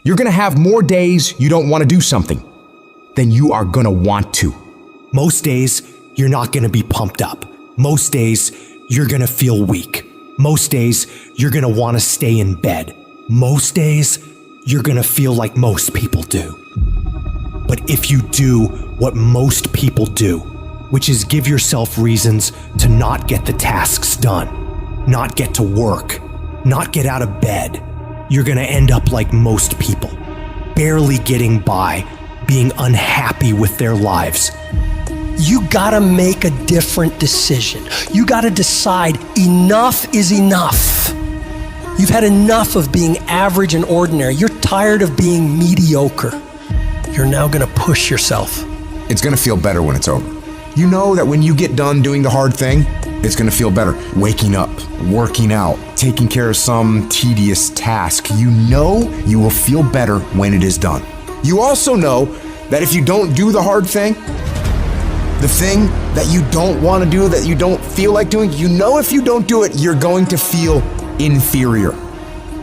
You're gonna have more days you don't want to do something than you are gonna want to. Most days, you're not gonna be pumped up. Most days, you're gonna feel weak. Most days, you're gonna wanna stay in bed. Most days, you're gonna feel like most people do. But if you do what most people do, which is give yourself reasons to not get the tasks done, not get to work, not get out of bed, you're gonna end up like most people, barely getting by, being unhappy with their lives. You gotta make a different decision. You gotta decide enough is enough. You've had enough of being average and ordinary. You're tired of being mediocre. You're now gonna push yourself. It's gonna feel better when it's over. You know that when you get done doing the hard thing, it's gonna feel better. Waking up, working out, taking care of some tedious task. You know you will feel better when it is done. You also know that if you don't do the hard thing, the thing that you don't want to do, that you don't feel like doing, you know if you don't do it, you're going to feel inferior.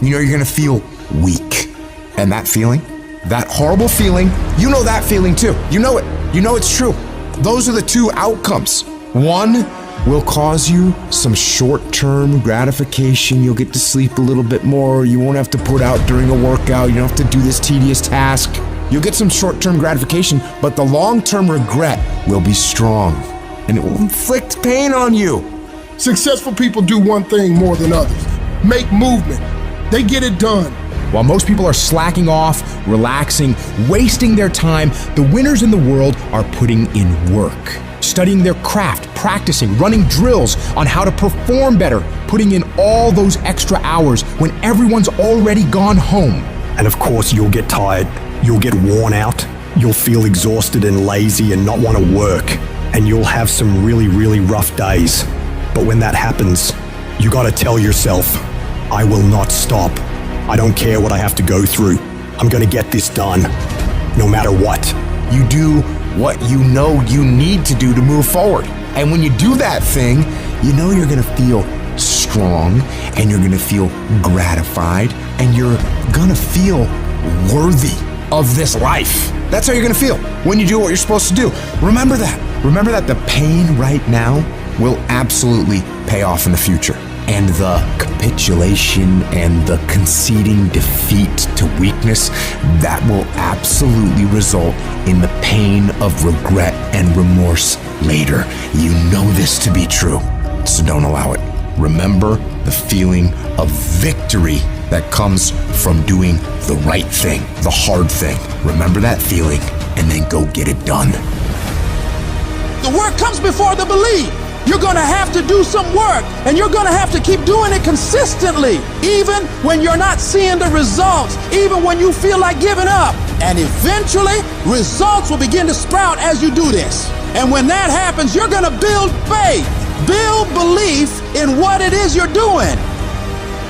You know you're going to feel weak. And that feeling, that horrible feeling, you know that feeling too. You know it. You know it's true. Those are the two outcomes. One will cause you some short-term gratification. You'll get to sleep a little bit more. You won't have to put out during a workout. You don't have to do this tedious task. You'll get some short-term gratification, but the long-term regret will be strong, and it will inflict pain on you. Successful people do one thing more than others: make movement. They get it done. While most people are slacking off, relaxing, wasting their time, the winners in the world are putting in work, studying their craft, practicing, running drills on how to perform better, putting in all those extra hours when everyone's already gone home. And of course, you'll get tired. You'll get worn out. You'll feel exhausted and lazy and not want to work. And you'll have some really, really rough days. But when that happens, you gotta tell yourself, I will not stop. I don't care what I have to go through. I'm gonna get this done, no matter what. You do what you know you need to do to move forward. And when you do that thing, you know you're gonna feel strong, and you're gonna feel gratified, and you're gonna feel worthy of this life. That's how you're gonna feel when you do what you're supposed to do. Remember that. Remember that the pain right now will absolutely pay off in the future. And the capitulation and the conceding defeat to weakness, that will absolutely result in the pain of regret and remorse later. You know this to be true, so don't allow it. Remember the feeling of victory that comes from doing the right thing, the hard thing. Remember that feeling, and then go get it done. The work comes before the belief. You're gonna have to do some work, and you're gonna have to keep doing it consistently, even when you're not seeing the results, even when you feel like giving up. And eventually, results will begin to sprout as you do this. And when that happens, you're gonna build faith, build belief in what it is you're doing.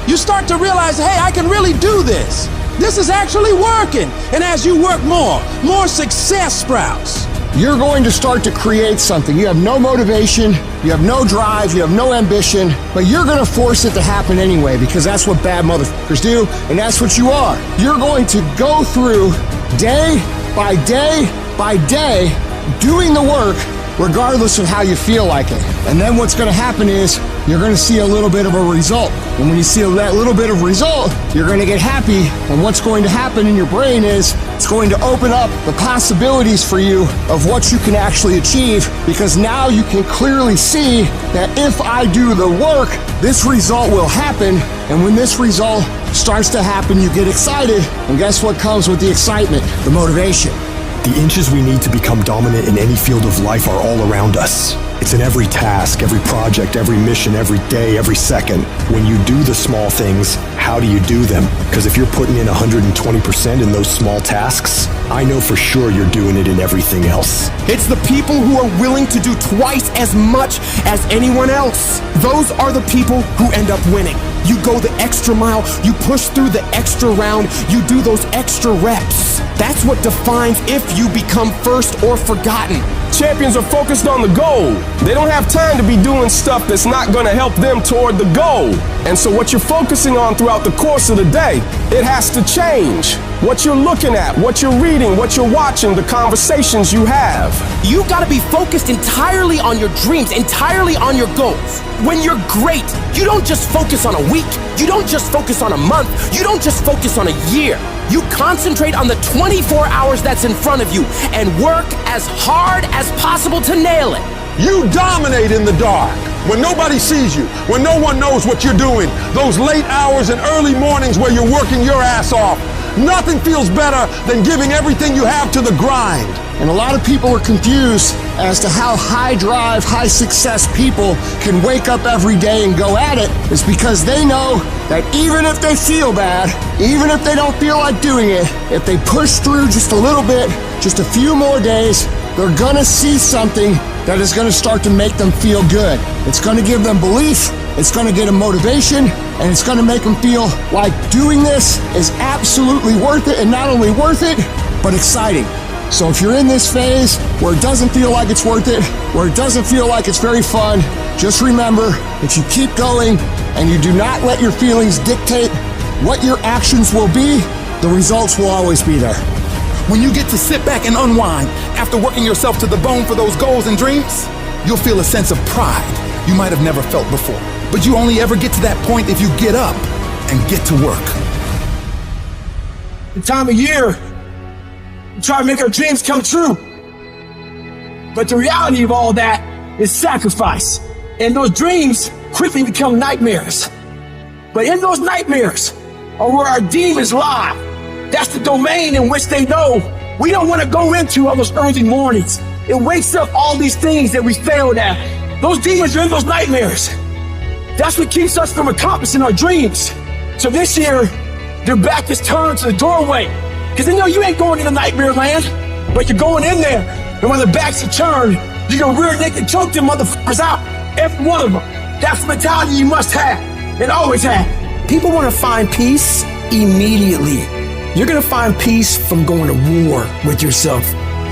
You start to realize, hey, I can really do this. This is actually working. And as you work more success sprouts. You're going to start to create something. You have no motivation, you have no drive, you have no ambition, but you're going to force it to happen anyway, because that's what bad motherfuckers do, and that's what you are. You're going to go through day by day by day doing the work regardless of how you feel like it. And then what's going to happen is you're going to see a little bit of a result. And when you see that little bit of result, you're going to get happy. And what's going to happen in your brain is it's going to open up the possibilities for you of what you can actually achieve, because now you can clearly see that if I do the work, this result will happen. And when this result starts to happen, you get excited. And guess what comes with the excitement? The motivation. The inches we need to become dominant in any field of life are all around us. It's in every task, every project, every mission, every day, every second. When you do the small things, how do you do them? Because if you're putting in 120% in those small tasks, I know for sure you're doing it in everything else. It's the people who are willing to do twice as much as anyone else. Those are the people who end up winning. You go the extra mile, you push through the extra round, you do those extra reps. That's what defines if you become first or forgotten. Champions are focused on the goal. They don't have time to be doing stuff that's not going to help them toward the goal. And so what you're focusing on throughout the course of the day, it has to change. What you're looking at, what you're reading, what you're watching, the conversations you have. You gotta be focused entirely on your dreams, entirely on your goals. When you're great, you don't just focus on a week, you don't just focus on a month, you don't just focus on a year. You concentrate on the 24 hours that's in front of you and work as hard as possible to nail it. You dominate in the dark when nobody sees you, when no one knows what you're doing. Those late hours and early mornings where you're working your ass off. Nothing feels better than giving everything you have to the grind. And a lot of people are confused as to how high drive, high success people can wake up every day and go at it. It's because they know that even if they feel bad, even if they don't feel like doing it, if they push through just a little bit, just a few more days, they're gonna see something that is gonna start to make them feel good. It's gonna give them belief, it's gonna get them motivation, and it's gonna make them feel like doing this is absolutely worth it, and not only worth it, but exciting. So if you're in this phase where it doesn't feel like it's worth it, where it doesn't feel like it's very fun, just remember, if you keep going and you do not let your feelings dictate what your actions will be, the results will always be there. When you get to sit back and unwind after working yourself to the bone for those goals and dreams, you'll feel a sense of pride you might have never felt before. But you only ever get to that point if you get up and get to work. The time of year, we try to make our dreams come true. But the reality of all that is sacrifice. And those dreams quickly become nightmares. But in those nightmares are where our demons lie. That's the domain in which they know we don't want to go into on those early mornings. It wakes up all these things that we failed at. Those demons are in those nightmares. That's what keeps us from accomplishing our dreams. So this year, their back is turned to the doorway. Because they know you ain't going into nightmare land, but you're going in there. And when the backs are turned, you're going to rear naked choke them motherfuckers out. Every one of them. That's the mentality you must have and always have. People want to find peace immediately. You're going to find peace from going to war with yourself.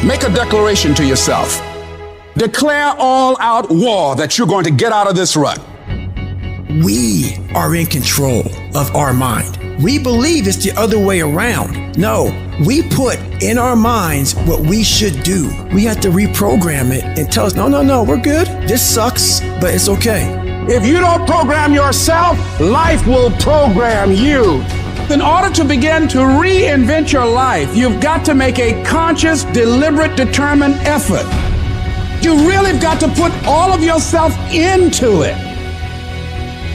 Make a declaration to yourself. Declare all out war that you're going to get out of this rut. We are in control of our mind. We believe it's the other way around. No, we put in our minds what we should do. We have to reprogram it and tell us, no, we're good. This sucks, but it's okay. If you don't program yourself, life will program you. In order to begin to reinvent your life, you've got to make a conscious, deliberate, determined effort. You really got to put all of yourself into it.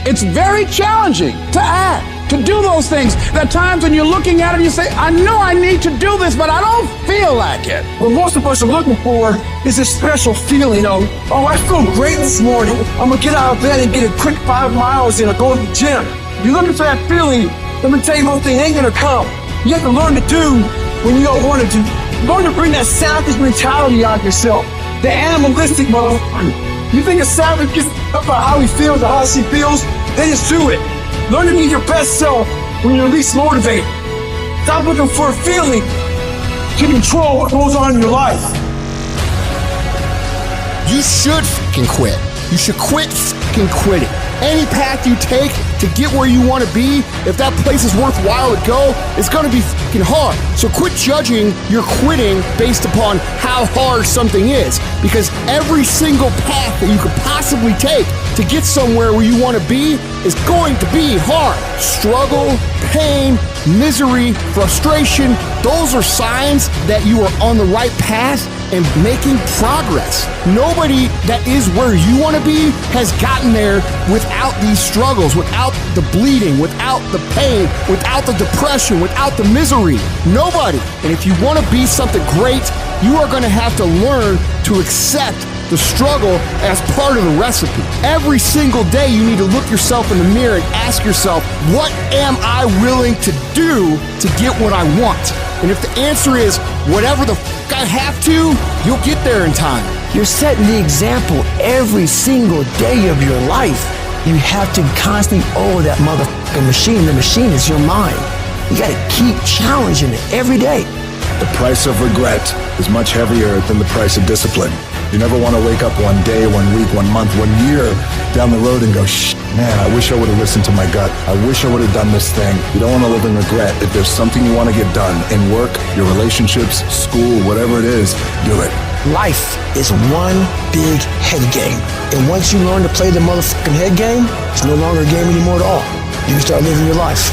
It's very challenging to act, to do those things. There are times when you're looking at it and you say, I know I need to do this, but I don't feel like it. What most of us are looking for is a special feeling of, oh, I feel great this morning. I'm going to get out of bed and get a quick 5 miles in or go to the gym. You're looking for that feeling. Let me tell you one thing, it ain't going to come. You have to learn to do when you don't want to do. Learn to bring that savage mentality out of yourself. The animalistic motherfucker. You think a savage gets up about how he feels or how she feels? Then just do it. Learn to be your best self when you're least motivated. Stop looking for a feeling to control what goes on in your life. You should fucking quit. You should quit fucking quitting. Any path you take to get where you want to be, if that place is worthwhile to go, it's going to be fucking hard. So quit judging your quitting based upon how hard something is. Because every single path that you could possibly take to get somewhere where you want to be is going to be hard. Struggle, pain, misery, frustration, those are signs that you are on the right path and making progress. Nobody that is where you want to be has gotten there without these struggles, without the bleeding, without the pain, without the depression, without the misery. Nobody. And if you want to be something great, you are going to have to learn to accept the struggle as part of the recipe. Every single day you need to look yourself in the mirror and ask yourself, what am I willing to do to get what I want? And if the answer is whatever the fuck I have to, you'll get there in time. You're setting the example every single day of your life. You have to constantly owe that motherfucking machine. The machine is your mind. You gotta keep challenging it every day. The price of regret is much heavier than the price of discipline. You never want to wake up one day, 1 week, 1 month, 1 year down the road and go, man, I wish I would have listened to my gut. I wish I would have done this thing. You don't want to live in regret. If there's something you want to get done in work, your relationships, school, whatever it is, do it. Life is one big head game. And once you learn to play the motherfucking head game, it's no longer a game anymore at all. You can start living your life.